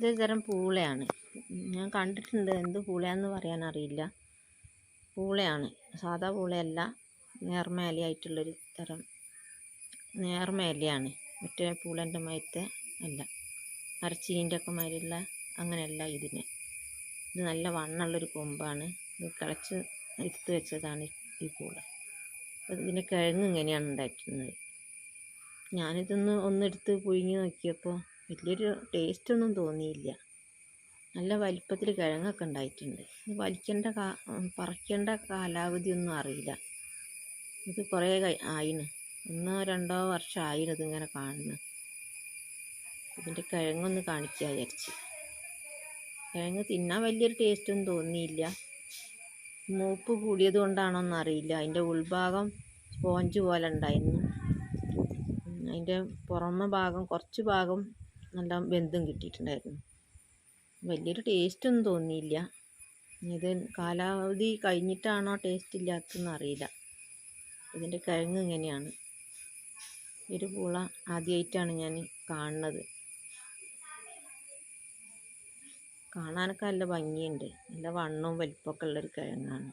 ഇതൊരു തരം പൂളയാണ്. ഞാൻ കണ്ടിട്ടുണ്ട്, എന്ത് പൂളയാന്ന് പറയാനറിയില്ല. പൂളയാണ്, സാധാ പൂളയല്ല, നേർമേലയായിട്ടുള്ളൊരു തരം നേർമേലയാണ്. മറ്റേ പൂളൻ്റെ മാതിരത്തെ അല്ല, മരച്ചീൻ്റെ ഒക്കെ മാതിരിയുള്ള അങ്ങനെയല്ല ഇതിന്. ഇത് നല്ല വണ്ണമുള്ളൊരു കൊമ്പാണ്. ഇത് കിളച്ച് എടുത്ത് വെച്ചതാണ് ഈ പൂള. ഇതിൻ്റെ കിഴങ്ങ് ഇങ്ങനെയാണ് ഉണ്ടാക്കുന്നത്. ഒന്നെടുത്ത് പുഴുങ്ങി നോക്കിയപ്പോൾ വലിയൊരു ടേസ്റ്റൊന്നും തോന്നിയില്ല. നല്ല വലിപ്പത്തിൽ കിഴങ്ങൊക്കെ ഉണ്ടായിട്ടുണ്ട്. ഇത് പറിക്കേണ്ട കാലാവധിയൊന്നും അറിയില്ല. ഇത് കുറേ ആയിന്, 1-2 വർഷം ആയിന് ഇതിങ്ങനെ കാണുന്നു. ഇതിൻ്റെ കിഴങ്ങൊന്ന് കാണിക്കുക വിചാരിച്ച്. കിഴങ്ങ് തിന്നാൻ വലിയൊരു ടേസ്റ്റൊന്നും തോന്നിയില്ല. മൂപ്പ് കൂടിയത് കൊണ്ടാണോന്നറിയില്ല. അതിൻ്റെ ഉൾഭാഗം സ്പോഞ്ച് പോലെ ഉണ്ടായിരുന്നു. അതിൻ്റെ പുറമെ ഭാഗം, കുറച്ച് ഭാഗം നല്ല വെന്തും കിട്ടിയിട്ടുണ്ടായിരുന്നു. വലിയൊരു ടേസ്റ്റൊന്നും തോന്നിയില്ല. ഇത് കാലാവധി കഴിഞ്ഞിട്ടാണോ ടേസ്റ്റ് ഇല്ലാത്തതെന്ന് അറിയില്ല. ഇതിൻ്റെ കിഴങ്ങ് ഇങ്ങനെയാണ്. ഒരു പൂള ആദ്യമായിട്ടാണ് ഞാൻ കാണുന്നത്. കാണാനൊക്കെ നല്ല ഭംഗിയുണ്ട്. നല്ല വണ്ണവും വലിപ്പമൊക്കെ ഉള്ളൊരു കിഴങ്ങാണ്.